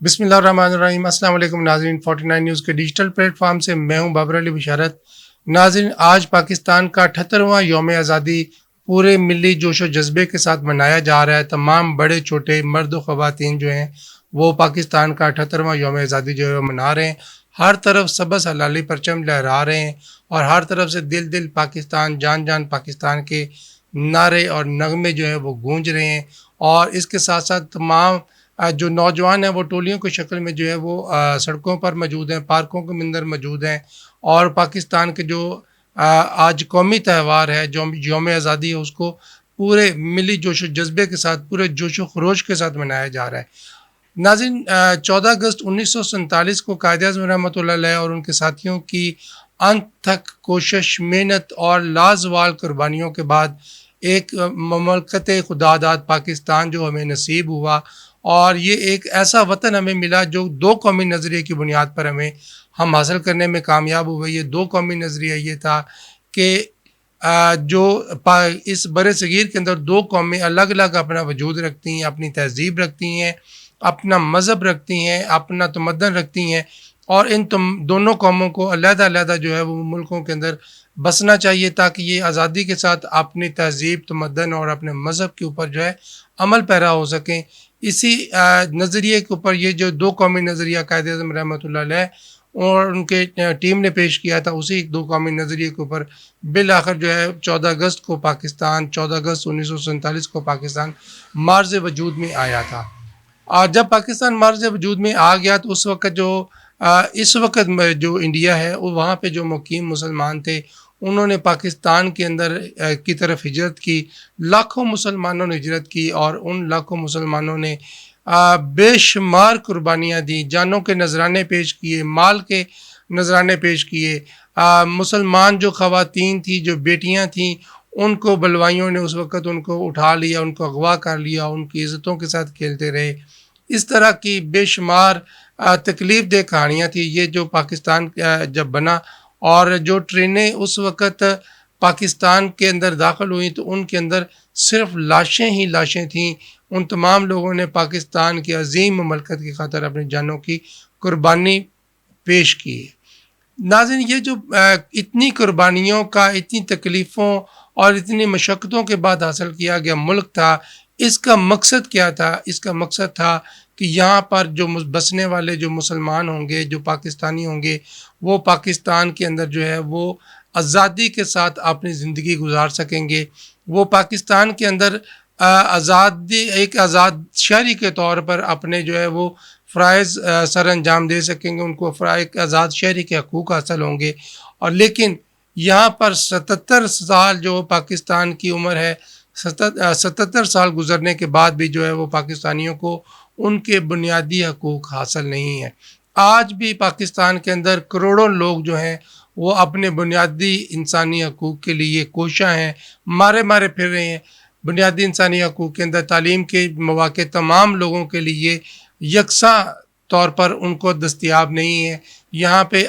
بسم اللہ الرحمن الرحیم۔ السلام علیکم ناظرین، 49 نیوز کے ڈیجیٹل پلیٹ فارم سے میں ہوں بابر علی بشارت۔ ناظرین، آج پاکستان کا 78واں یوم آزادی پورے ملی جوش و جذبے کے ساتھ منایا جا رہا ہے۔ تمام بڑے چھوٹے مرد و خواتین جو ہیں وہ پاکستان کا 78واں یوم آزادی جو ہے منا رہے ہیں۔ ہر طرف سبز ہلالی پرچم لہرا رہے ہیں اور ہر طرف سے دل دل پاکستان، جان جان پاکستان کے نعرے اور نغمے جو ہیں وہ گونج رہے ہیں۔ اور اس کے ساتھ ساتھ تمام جو نوجوان ہیں وہ ٹولیوں کی شکل میں جو ہے وہ سڑکوں پر موجود ہیں، پارکوں کے اندر موجود ہیں اور پاکستان کے جو آج قومی تہوار ہے جو یوم آزادی ہے اس کو پورے ملی جوش و جذبے کے ساتھ، پورے جوش و خروش کے ساتھ منایا جا رہا ہے۔ ناظرین، 14 اگست 1947 کو قائد اعظم رحمۃ اللہ علیہ اور ان کے ساتھیوں کی انت تک کوشش، محنت اور لازوال قربانیوں کے بعد ایک مملکت خداداد پاکستان جو ہمیں نصیب ہوا، اور یہ ایک ایسا وطن ہمیں ملا جو دو قومی نظریے کی بنیاد پر ہم حاصل کرنے میں کامیاب ہوئے۔ یہ دو قومی نظریہ یہ تھا کہ جو اس بر صغیر کے اندر دو قومیں الگ الگ اپنا وجود رکھتی ہیں، اپنی تہذیب رکھتی ہیں، اپنا مذہب رکھتی ہیں، اپنا تمدن رکھتی ہیں، اور ان دونوں قوموں کو علیحدہ علیحدہ جو ہے وہ ملکوں کے اندر بسنا چاہیے تاکہ یہ آزادی کے ساتھ اپنی تہذیب، تمدن اور اپنے مذہب کے اوپر جو ہے عمل پیرا ہو سکیں۔ اسی نظریے کے اوپر یہ جو دو قومی نظریہ قائد اعظم رحمۃ اللہ علیہ اور ان کے ٹیم نے پیش کیا تھا، اسی دو قومی نظریے کے اوپر بالآخر جو ہے 14 اگست کو پاکستان، 14 اگست 1947 کو پاکستان معرض وجود میں آیا تھا۔ اور جب پاکستان معرض وجود میں آ گیا تو اس وقت جو انڈیا ہے وہاں پہ جو مقیم مسلمان تھے انہوں نے پاکستان کے اندر کی طرف ہجرت کی۔ لاکھوں مسلمانوں نے ہجرت کی اور ان لاکھوں مسلمانوں نے بے شمار قربانیاں دی، جانوں کے نذرانے پیش کیے، مال کے نذرانے پیش کیے۔ مسلمان جو خواتین تھیں، جو بیٹیاں تھیں، ان کو بلوائیوں نے اس وقت ان کو اٹھا لیا، ان کو اغوا کر لیا، ان کی عزتوں کے ساتھ کھیلتے رہے۔ اس طرح کی بے شمار تکلیف دہ کہانیاں تھیں۔ یہ جو پاکستان جب بنا اور جو ٹرینیں اس وقت پاکستان کے اندر داخل ہوئیں تو ان کے اندر صرف لاشیں ہی لاشیں تھیں۔ ان تمام لوگوں نے پاکستان کی عظیم مملکت کی خاطر اپنی جانوں کی قربانی پیش کی۔ ناظرین، یہ جو اتنی قربانیوں کا، اتنی تکلیفوں اور اتنی مشقتوں کے بعد حاصل کیا گیا ملک تھا، اس کا مقصد کیا تھا؟ اس کا مقصد تھا کہ یہاں پر جو بسنے والے جو مسلمان ہوں گے، جو پاکستانی ہوں گے، وہ پاکستان کے اندر جو ہے وہ آزادی کے ساتھ اپنی زندگی گزار سکیں گے۔ وہ پاکستان کے اندر ایک آزاد شہری کے طور پر اپنے جو ہے وہ فرائض سر انجام دے سکیں گے، ان کو ایک آزاد شہری کے حقوق حاصل ہوں گے۔ اور لیکن یہاں پر 77 سال جو پاکستان کی عمر ہے، 77 سال گزرنے کے بعد بھی جو ہے وہ پاکستانیوں کو ان کے بنیادی حقوق حاصل نہیں ہیں۔ آج بھی پاکستان کے اندر کروڑوں لوگ جو ہیں وہ اپنے بنیادی انسانی حقوق کے لیے کوشاں ہیں، مارے پھر رہے ہیں۔ بنیادی انسانی حقوق کے اندر تعلیم کے مواقع تمام لوگوں کے لیے یکساں طور پر ان کو دستیاب نہیں ہے۔ یہاں پہ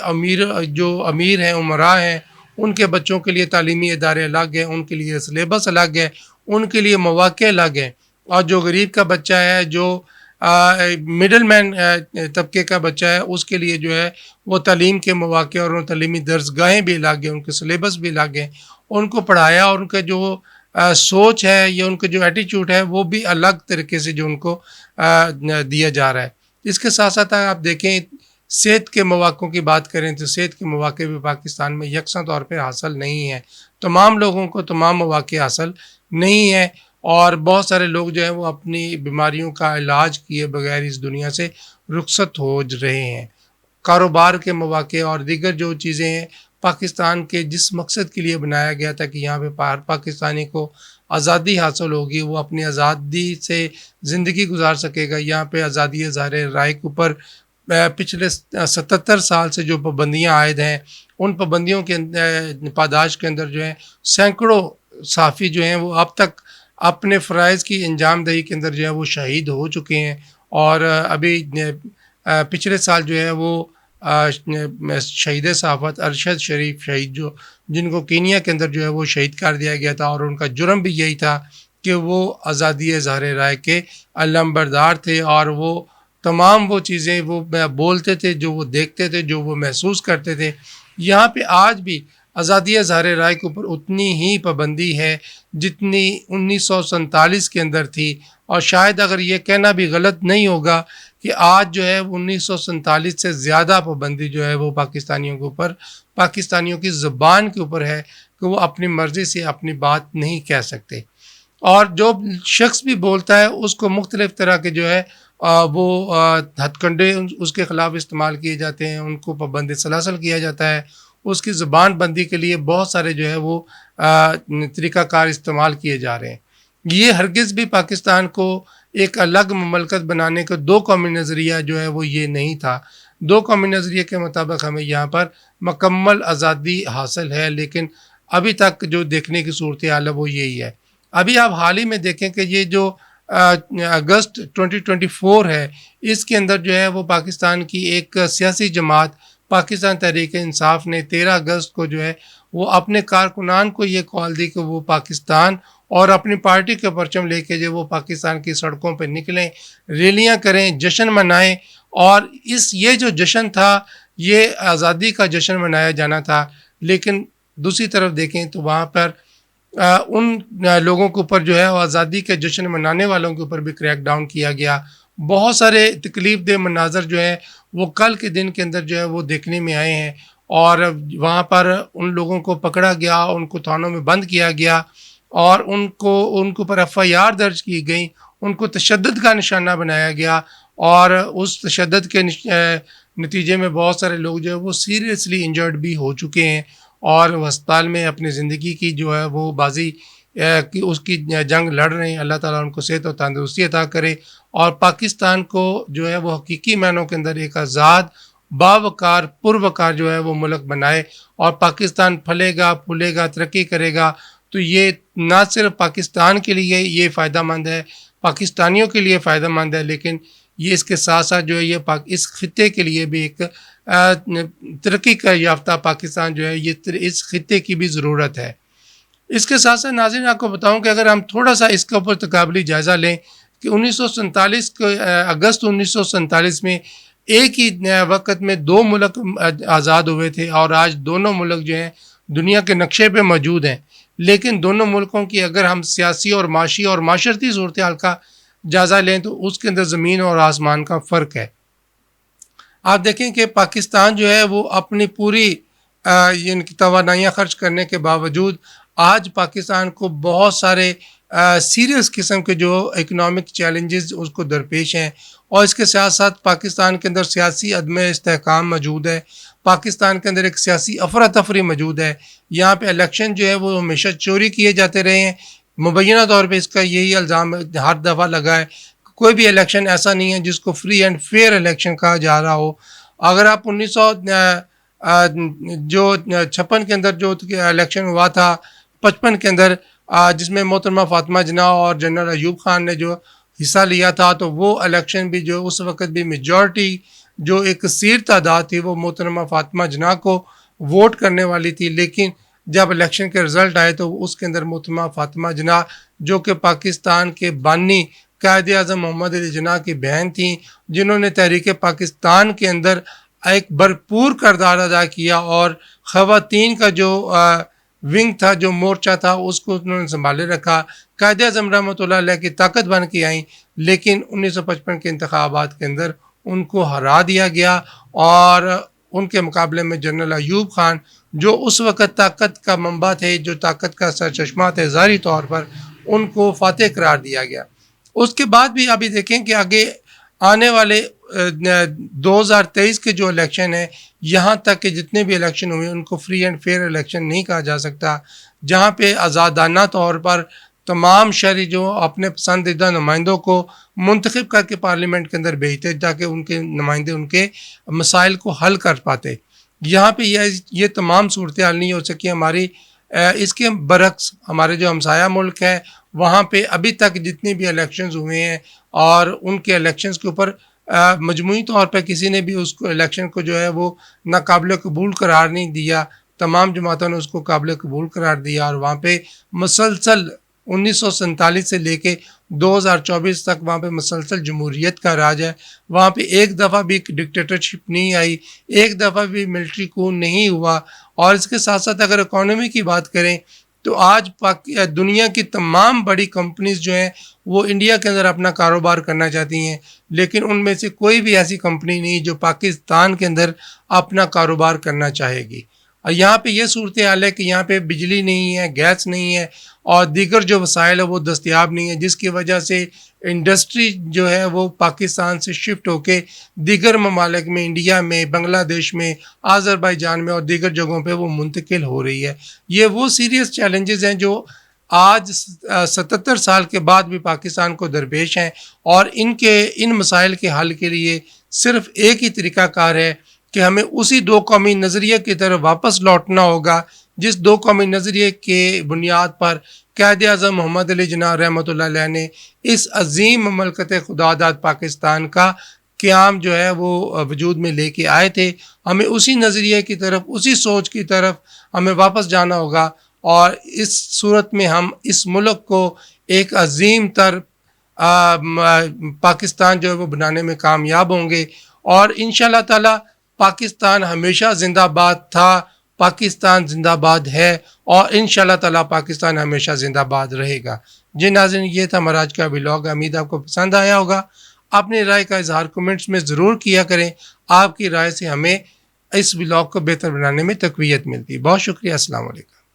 جو امیر ہیں، عمراء ہیں، ان کے بچوں کے لیے تعلیمی ادارے الگ ہیں، ان کے لیے سلیبس الگ ہے، ان کے لیے مواقع الگ ہیں، اور جو غریب کا بچہ ہے، جو مڈل مین طبقے کا بچہ ہے، اس کے لیے جو ہے وہ تعلیم کے مواقع اور تعلیمی درسگاہیں بھی الگ ہیں، ان کے سلیبس بھی الگ ہیں۔ ان کو پڑھایا اور ان کا جو سوچ ہے یا ان کا جو ایٹیچیوڈ ہے وہ بھی الگ طریقے سے جو ان کو دیا جا رہا ہے۔ اس کے ساتھ ساتھ آپ دیکھیں، صحت کے مواقع کی بات کریں تو صحت کے مواقع بھی پاکستان میں یکساں طور پہ حاصل نہیں ہیں۔ تمام لوگوں کو تمام مواقع حاصل نہیں ہیں اور بہت سارے لوگ جو ہیں وہ اپنی بیماریوں کا علاج کیے بغیر اس دنیا سے رخصت ہو رہے ہیں۔ کاروبار کے مواقع اور دیگر جو چیزیں ہیں پاکستان کے جس مقصد کے لیے بنایا گیا تھا کہ یہاں پہ پاکستانی کو آزادی حاصل ہوگی، وہ اپنی آزادی سے زندگی گزار سکے گا۔ یہاں پہ آزادی اظہار رائے کے اوپر پچھلے 77 سال سے جو پابندیاں عائد ہیں، ان پابندیوں کے پاداش کے اندر جو ہیں سینکڑوں صحافی جو ہیں وہ اب تک اپنے فرائض کی انجام دہی کے اندر جو ہے وہ شہید ہو چکے ہیں۔ اور ابھی پچھلے سال جو ہے وہ شہید صحافت ارشد شریف شہید جن کو کینیا کے اندر جو ہے وہ شہید کر دیا گیا تھا، اور ان کا جرم بھی یہی تھا کہ وہ آزادی اظہار رائے کے علمبردار تھے، اور وہ تمام وہ چیزیں وہ بولتے تھے، جو وہ دیکھتے تھے، جو وہ محسوس کرتے تھے. یہاں پہ آج بھی آزادی اظہار رائے کے اوپر اتنی ہی پابندی ہے جتنی 1947 کے اندر تھی. اور شاید اگر یہ کہنا بھی غلط نہیں ہوگا کہ آج جو ہے 1947 سے زیادہ پابندی جو ہے وہ پاکستانیوں کے اوپر، پاکستانیوں کی زبان کے اوپر ہے کہ وہ اپنی مرضی سے اپنی بات نہیں کہہ سکتے. اور جو شخص بھی بولتا ہے اس کو مختلف طرح کے جو ہے وہ ہتھ کنڈے اس کے خلاف استعمال کیے جاتے ہیں، ان کو پابند سلاسل کیا جاتا ہے. اس کی زبان بندی کے لیے بہت سارے جو ہے وہ طریقہ کار استعمال کیے جا رہے ہیں. یہ ہرگز بھی پاکستان کو ایک الگ مملکت بنانے کا دو قومی نظریہ جو ہے وہ یہ نہیں تھا. دو قومی نظریے کے مطابق ہمیں یہاں پر مکمل آزادی حاصل ہے، لیکن ابھی تک جو دیکھنے کی صورتحال ہے وہ یہی ہے. ابھی آپ حال ہی میں دیکھیں کہ یہ جو اگست 2024 ہے، اس کے اندر جو ہے وہ پاکستان کی ایک سیاسی جماعت پاکستان تحریک انصاف نے 13 اگست کو جو ہے وہ اپنے کارکنان کو یہ کال دی کہ وہ پاکستان اور اپنی پارٹی کے پرچم لے کے جو وہ پاکستان کی سڑکوں پہ نکلیں، ریلیاں کریں، جشن منائیں. اور یہ جو جشن تھا یہ آزادی کا جشن منایا جانا تھا. لیکن دوسری طرف دیکھیں تو وہاں پر ان لوگوں کے اوپر جو ہے آزادی کے جشن منانے والوں کے اوپر بھی کریک ڈاؤن کیا گیا. بہت سارے تکلیف دہ مناظر جو ہیں وہ کل کے دن کے اندر جو ہے وہ دیکھنے میں آئے ہیں. اور وہاں پر ان لوگوں کو پکڑا گیا، ان کو تھانوں میں بند کیا گیا اور ان کے اوپر FIR درج کی گئی، ان کو تشدد کا نشانہ بنایا گیا. اور اس تشدد کے نتیجے میں بہت سارے لوگ جو ہے وہ سیریسلی انجرڈ بھی ہو چکے ہیں اور ہسپتال میں اپنی زندگی کی جو ہے وہ بازی اس کی جنگ لڑ رہے ہیں. اللہ تعالیٰ ان کو صحت و تندرستی عطا کرے اور پاکستان کو جو ہے وہ حقیقی معنوں کے اندر ایک آزاد، باوقار، پروقار جو ہے وہ ملک بنائے. اور پاکستان پھلے گا، پھولے گا، ترقی کرے گا تو یہ نہ صرف پاکستان کے لیے یہ فائدہ مند ہے، پاکستانیوں کے لیے فائدہ مند ہے، لیکن یہ اس کے ساتھ ساتھ جو ہے یہ اس خطے کے لیے بھی ایک ترقی کا یافتہ پاکستان جو ہے یہ اس خطے کی بھی ضرورت ہے. اس کے ساتھ ساتھ ناظرین آپ کو بتاؤں کہ اگر ہم تھوڑا سا اس کے اوپر تقابلی جائزہ لیں کہ 1947 کو اگست 1947 میں ایک ہی وقت میں دو ملک آزاد ہوئے تھے اور آج دونوں ملک جو ہیں دنیا کے نقشے پہ موجود ہیں. لیکن دونوں ملکوں کی اگر ہم سیاسی اور معاشی اور معاشرتی صورتحال کا جائزہ لیں تو اس کے اندر زمین اور آسمان کا فرق ہے. آپ دیکھیں کہ پاکستان جو ہے وہ اپنی پوری ان کی توانائیاں خرچ کرنے کے باوجود آج پاکستان کو بہت سارے سیریس قسم کے جو اکنامک چیلنجز اس کو درپیش ہیں. اور اس کے ساتھ ساتھ پاکستان کے اندر سیاسی عدم استحکام موجود ہے، پاکستان کے اندر ایک سیاسی افراتفری موجود ہے. یہاں پہ الیکشن جو ہے وہ ہمیشہ چوری کیے جاتے رہے ہیں. مبینہ طور پہ اس کا یہی الزام ہر دفعہ لگا ہے، کوئی بھی الیکشن ایسا نہیں ہے جس کو فری اینڈ فیئر الیکشن کہا جا رہا ہو. اگر آپ 1956 کے اندر جو الیکشن ہوا تھا، 55 کے اندر جس میں محترمہ فاطمہ جناح اور جنرل ایوب خان نے جو حصہ لیا تھا، تو وہ الیکشن بھی جو اس وقت بھی میجورٹی جو ایک کثیر تعداد تھی وہ محترمہ فاطمہ جناح کو ووٹ کرنے والی تھی. لیکن جب الیکشن کے رزلٹ آئے تو اس کے اندر محترمہ فاطمہ جناح جو کہ پاکستان کے بانی قائد اعظم محمد علی جناح کی بہن تھیں، جنہوں نے تحریک پاکستان کے اندر ایک بھرپور کردار ادا کیا اور خواتین کا جو ونگ تھا، جو مورچہ تھا، اس کو انہوں نے سنبھالے رکھا. قائد اعظم رحمۃ اللہ علیہ کی طاقت بن کے آئیں، لیکن 1955 کے انتخابات کے اندر ان کو ہرا دیا گیا اور ان کے مقابلے میں جنرل ایوب خان جو اس وقت طاقت کا منبع تھے، جو طاقت کا سرچشمہ تھے، ظاہری طور پر ان کو فاتح قرار دیا گیا. اس کے بعد بھی ابھی دیکھیں کہ آگے آنے والے 2023 کے جو الیکشن ہیں، یہاں تک کہ جتنے بھی الیکشن ہوئے ان کو فری اینڈ فیئر الیکشن نہیں کہا جا سکتا، جہاں پہ آزادانہ طور پر تمام شہری جو اپنے پسندیدہ نمائندوں کو منتخب کر کے پارلیمنٹ کے اندر بھیجتے تاکہ ان کے نمائندے ان کے مسائل کو حل کر پاتے. یہاں پہ یہ تمام صورتحال نہیں ہو سکی ہماری. اس کے برعکس ہمارے جو ہمسایہ ملک ہے وہاں پہ ابھی تک جتنی بھی الیکشنز ہوئے ہیں اور ان کے الیکشنز کے اوپر مجموعی طور پہ کسی نے بھی اس کو الیکشن کو جو ہے وہ ناقابل قبول قرار نہیں دیا. تمام جماعتوں نے اس کو قابل قبول قرار دیا اور وہاں پہ مسلسل 1947 سے لے کے 2024 تک وہاں پہ مسلسل جمہوریت کا راج ہے. وہاں پہ ایک دفعہ بھی ڈکٹیٹرشپ نہیں آئی, ایک دفعہ بھی ملٹری کون نہیں ہوا. اور اس کے ساتھ ساتھ اگر اکانومی کی بات کریں تو آج دنیا کی تمام بڑی کمپنیز جو ہیں وہ انڈیا کے اندر اپنا کاروبار کرنا چاہتی ہیں, لیکن ان میں سے کوئی بھی ایسی کمپنی نہیں جو پاکستان کے اندر اپنا کاروبار کرنا چاہے گی. اور یہاں پہ یہ صورتحال ہے کہ یہاں پہ بجلی نہیں ہے, گیس نہیں ہے اور دیگر جو وسائل ہے وہ دستیاب نہیں ہے, جس کی وجہ سے انڈسٹری جو ہے وہ پاکستان سے شفٹ ہو کے دیگر ممالک میں, انڈیا میں, بنگلہ دیش میں, آذربائیجان میں اور دیگر جگہوں پہ وہ منتقل ہو رہی ہے. یہ وہ سیریس چیلنجز ہیں جو آج 77 سال کے بعد بھی پاکستان کو درپیش ہیں, اور ان مسائل کے حل کے لیے صرف ایک ہی طریقہ کار ہے کہ ہمیں اسی دو قومی نظریے کی طرف واپس لوٹنا ہوگا جس دو قومی نظریے کے بنیاد پر قائد اعظم محمد علی جناح رحمۃ اللہ علیہ نے اس عظیم مملکت خدا داد پاکستان کا قیام جو ہے وہ وجود میں لے کے آئے تھے. ہمیں اسی نظریے کی طرف, اسی سوچ کی طرف ہمیں واپس جانا ہوگا, اور اس صورت میں ہم اس ملک کو ایک عظیم تر پاکستان جو ہے وہ بنانے میں کامیاب ہوں گے. اور انشاءاللہ تعالی پاکستان ہمیشہ زندہ باد تھا, پاکستان زندہ باد ہے, اور انشاءاللہ تعالی پاکستان ہمیشہ زندہ باد رہے گا. جی ناظرین, یہ تھا ہمارا آج کا ولاگ. امید آپ کو پسند آیا ہوگا. اپنی رائے کا اظہار کمنٹس میں ضرور کیا کریں. آپ کی رائے سے ہمیں اس ولاگ کو بہتر بنانے میں تقویت ملتی ہے. بہت شکریہ. السلام علیکم.